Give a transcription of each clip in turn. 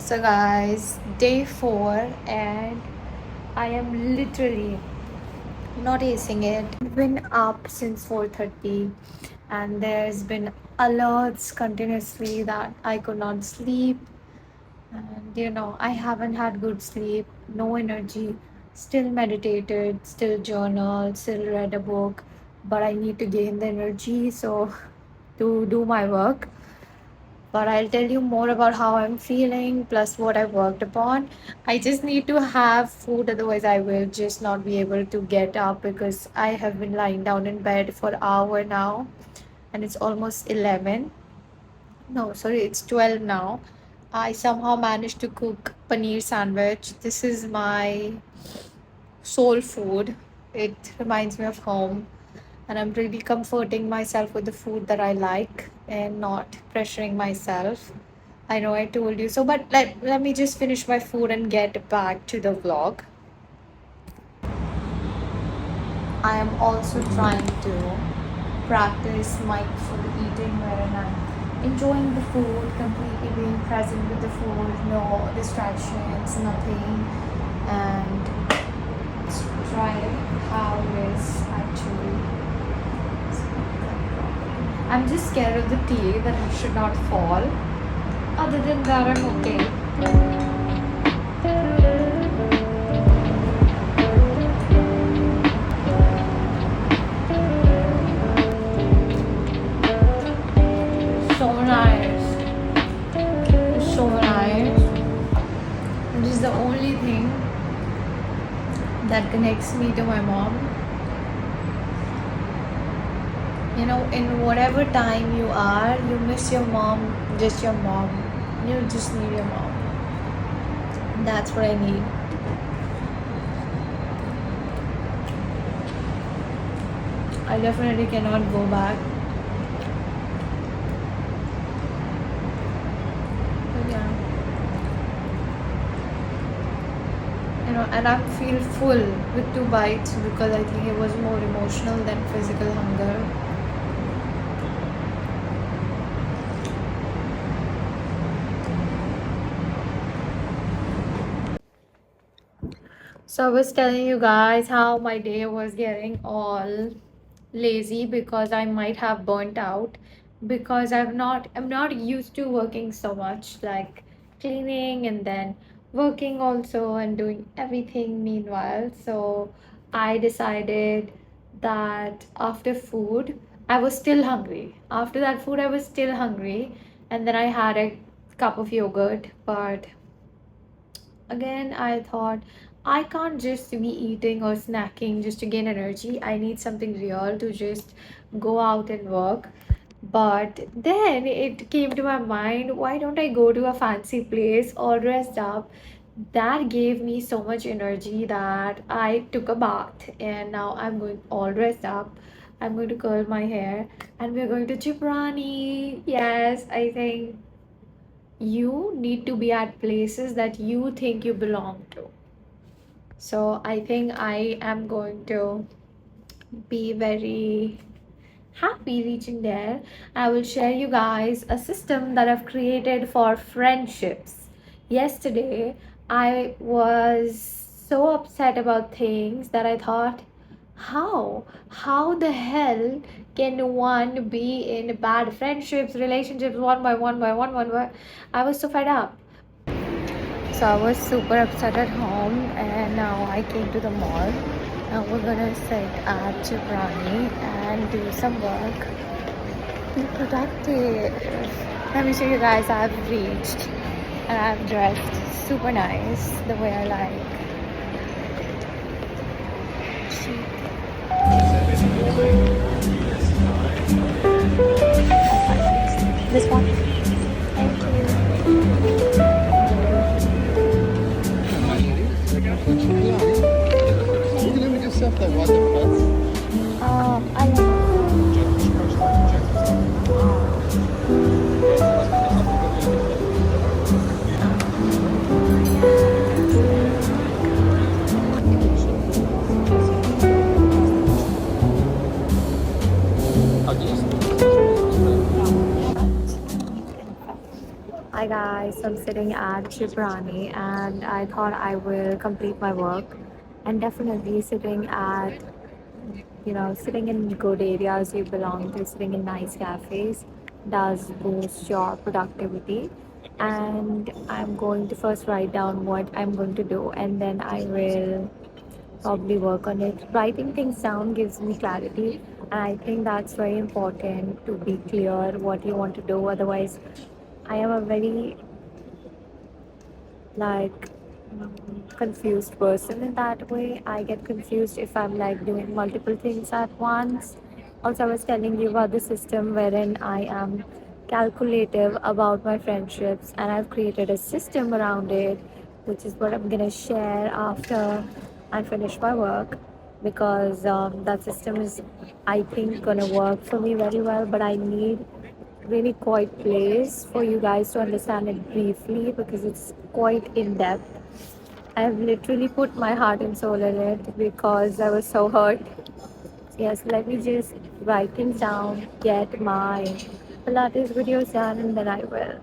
So, guys, day 4, and I am literally not acing it. I've been up since 4:30, and there's been alerts continuously that I could not sleep. And I haven't had good sleep, no energy, still meditated, still journaled, still read a book, but I need to gain the energy so to do my work. But I'll tell you more about how I'm feeling plus what I worked upon. I just need to have food, otherwise, I will just not be able to get up because I have been lying down in bed for an hour now and it's almost 11. No, sorry, it's 12 now. I somehow managed to cook paneer sandwich. This is my soul food. It reminds me of home, and I'm really comforting myself with the food that I like and not pressuring myself. I know I told you so, but let me just finish my food and get back to the vlog. I am also trying to practice mindful eating wherein I'm enjoying the food, completely being present with the food, no distractions, nothing, and try how it is actually. I'm just scared of the tea that it should not fall. Other than that, I'm okay. So nice. It's so nice. This is the only thing that connects me to my mom. In whatever time you are, you miss your mom, just your mom. You just need your mom. That's what I need. I definitely cannot go back. But yeah. And I feel full with 2 bites because I think it was more emotional than physical hunger. So I was telling you guys how my day was getting all lazy because I might have burnt out because I'm not used to working so much, like cleaning and then working also and doing everything meanwhile. So I decided that after food I was still hungry. After that food I was still hungry, and then I had a cup of yogurt, but again I thought I can't just be eating or snacking just to gain energy. I need something real to just go out and work. But then it came to my mind, why don't I go to a fancy place all dressed up? That gave me so much energy that I took a bath and now I'm going all dressed up. I'm going to curl my hair and we're going to Chiprani. Yes, I think you need to be at places that you think you belong to. So I think I am going to be very happy reaching there. I will share you guys a system that I've created for friendships. Yesterday, I was so upset about things that I thought, how the hell can one be in bad friendships, relationships, one by one? I was so fed up. So I was super upset at home, and now I came to the mall. Now we're gonna sit at Chibrani and do some work. Be productive. Let me show you guys. I've reached and I've dressed super nice, the way I like. This one. Thank you. I Hi guys, I'm sitting at Chibrani and I thought I will complete my work and definitely sitting in good areas you belong to, sitting in nice cafes does boost your productivity. And I'm going to first write down what I'm going to do and then I will probably work on it. Writing things down gives me clarity, and I think that's very important to be clear what you want to do. Otherwise, I am a very like confused person in that way. I get confused if I'm like doing multiple things at once. Also, I was telling you about the system wherein I am calculative about my friendships and I've created a system around it, which is what I'm gonna share after I finish my work because that system is, I think, gonna work for me very well, but I need really quite place for you guys to understand it briefly because it's quite in depth. I've literally put my heart and soul in it because I was so hurt. Yes, let me just write things down, get my Pilates videos done, and then I will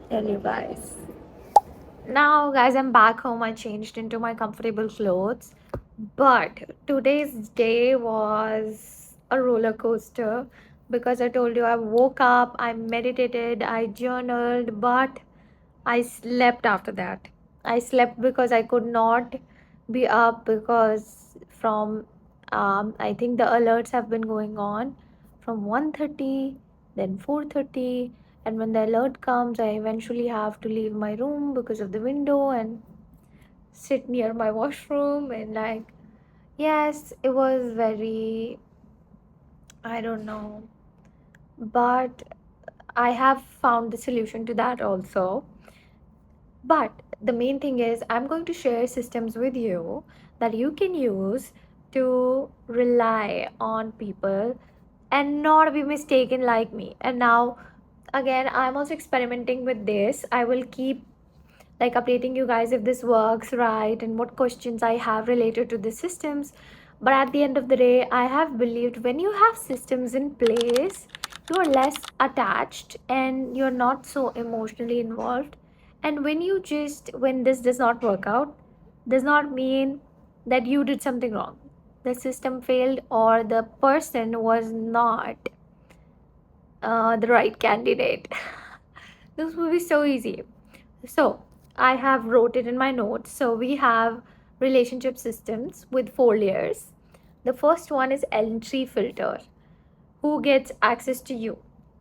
tell you guys. Now, guys, I'm back home. I changed into my comfortable clothes. But today's day was a roller coaster because I told you I woke up, I meditated, I journaled, but I slept after that. I slept because I could not be up because from I think the alerts have been going on from 1:30, then 4:30, and when the alert comes, I eventually have to leave my room because of the window and sit near my washroom and like yes, it was very, I don't know, but I have found the solution to that also. But the main thing is, I'm going to share systems with you that you can use to rely on people and not be mistaken like me. And now, again, I'm also experimenting with this. I will keep like updating you guys if this works right and what questions I have related to the systems. But at the end of the day, I have believed when you have systems in place, you are less attached and you're not so emotionally involved. And when this does not work out, does not mean that you did something wrong. The system failed or the person was not the right candidate. This will be so easy. So I have wrote it in my notes. So we have relationship systems with 4 layers. The first one is entry filter. Who gets access to you?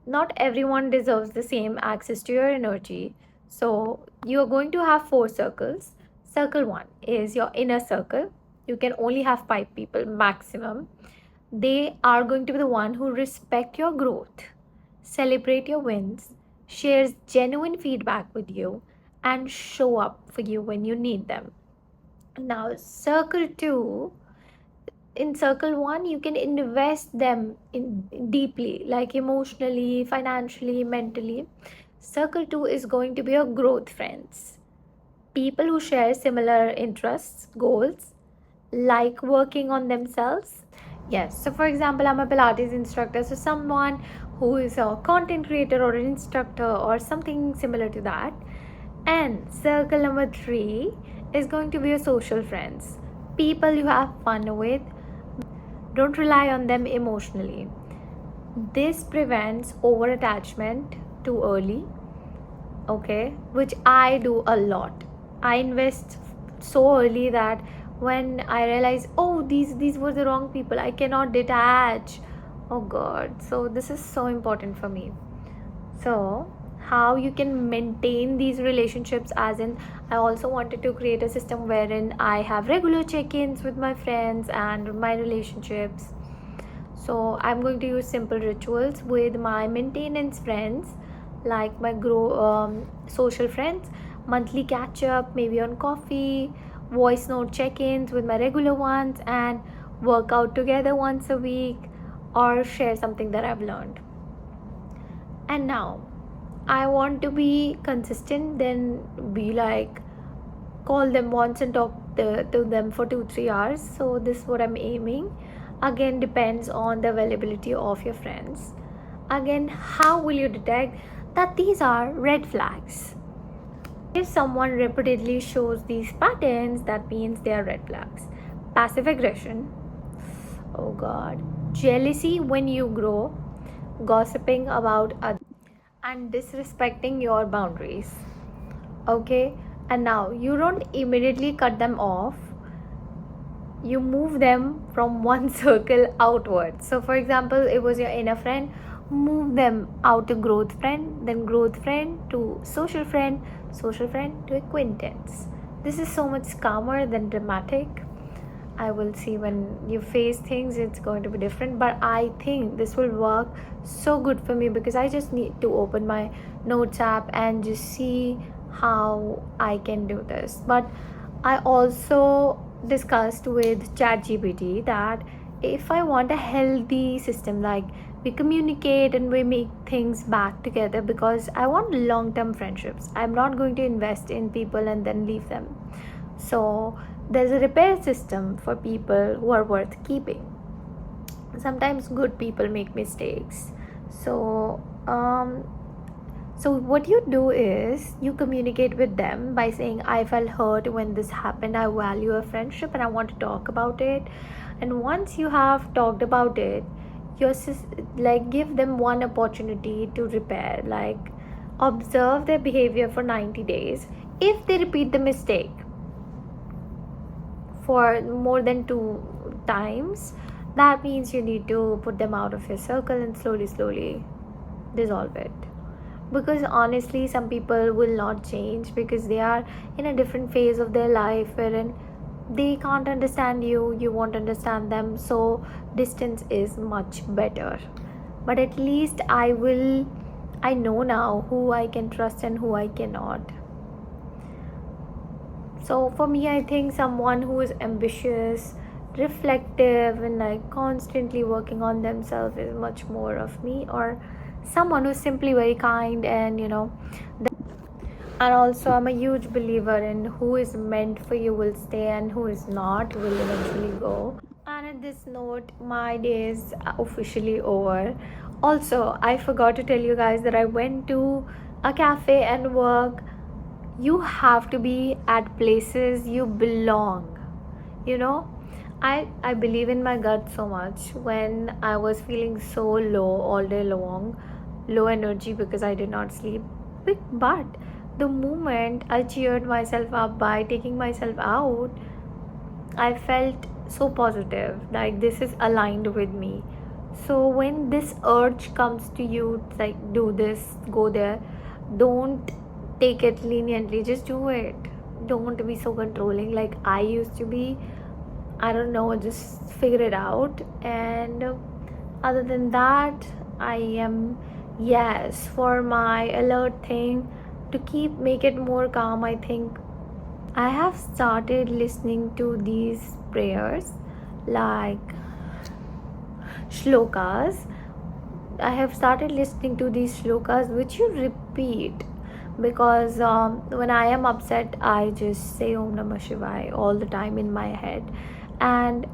Not everyone deserves the same access to your energy. So you are going to have 4 circles. Circle one is your inner circle. You can only have 5 people maximum. They are going to be the one who respect your growth, celebrate your wins, shares genuine feedback with you, and show up for you when you need them. Now, circle two, in circle one, you can invest them in deeply, like emotionally, financially, mentally. Circle two is going to be your growth friends, people who share similar interests, goals, like working on themselves. Yes, so for example, I'm a Pilates instructor, so someone who is a content creator or an instructor or something similar to that. And circle number three is going to be your social friends, people you have fun with. Don't rely on them emotionally. This prevents over attachment too early, okay, which I do a lot. I invest so early that when I realize, oh, these were the wrong people, I cannot detach. Oh god, so this is so important for me. So how you can maintain these relationships, as in I also wanted to create a system wherein I have regular check-ins with my friends and my relationships. So I'm going to use simple rituals with my maintenance friends, like my social friends, monthly catch up, maybe on coffee, voice note check-ins with my regular ones, and work out together once a week, or share something that I've learned. And now I want to be consistent, then be like call them once and talk to them for 2 3 hours. So this is what I'm aiming. Again, depends on the availability of your friends. Again, how will you detect that these are red flags? If someone repeatedly shows these patterns, that means they are red flags. Passive aggression, oh god, jealousy when you grow, gossiping about others, and disrespecting your boundaries. Okay, and now you don't immediately cut them off, you move them from one circle outward. So for example, it was your inner friend, move them out to growth friend, then growth friend to social friend to acquaintance. This is so much calmer than dramatic. I will see when you face things, it's going to be different. But I think this will work so good for me because I just need to open my notes app and just see how I can do this. But I also discussed with ChatGPT that if I want a healthy system, like we communicate and we make things back together, because I want long term friendships. I'm not going to invest in people and then leave them. So there's a repair system for people who are worth keeping. Sometimes good people make mistakes. So so what you do is you communicate with them by saying, I felt hurt when this happened, I value a friendship and I want to talk about it. And once you have talked about it, your like give them one opportunity to repair, like observe their behavior for 90 days. If they repeat the mistake for more than 2 times, that means you need to put them out of your circle and slowly dissolve it. Because honestly, some people will not change because they are in a different phase of their life wherein they can't understand you, you won't understand them, so distance is much better. But at least I know now who I can trust and who I cannot. So for me, I think someone who is ambitious, reflective, and like constantly working on themselves is much more of me, or someone who's simply very kind and and also I'm a huge believer in who is meant for you will stay and who is not will eventually go. And at this note, my day is officially over. Also, I forgot to tell you guys that I went to a cafe and work. You have to be at places you belong, you know. I believe in my gut so much. When I was feeling so low all day long, low energy because I did not sleep, but the moment I cheered myself up by taking myself out, I felt so positive, like this is aligned with me. So when this urge comes to you, like do this, go there, don't take it leniently, just do it. Don't be so controlling like I used to be. I don't know, just figure it out. And other than that, I am, yes, for my alert thing to keep make it more calm. I think I have started listening to these prayers like shlokas. I have started listening to these shlokas which you repeat because when I am upset, I just say Om Namah Shivaya all the time in my head. And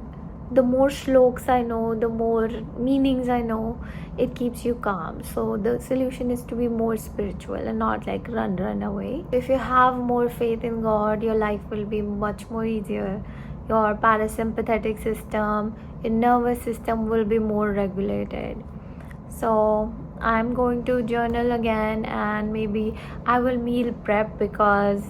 the more shloks I know, the more meanings I know, it keeps you calm. So the solution is to be more spiritual and not like run away. If you have more faith in God, your life will be much more easier. Your parasympathetic system, your nervous system will be more regulated. So I'm going to journal again, and maybe I will meal prep because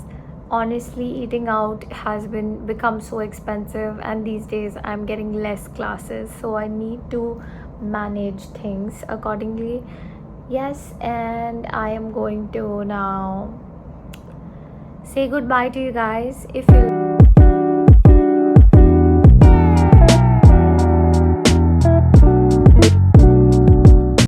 honestly eating out has been become so expensive, and these days I'm getting less classes, so I need to manage things accordingly. Yes, and I am going to now say goodbye to you guys. If you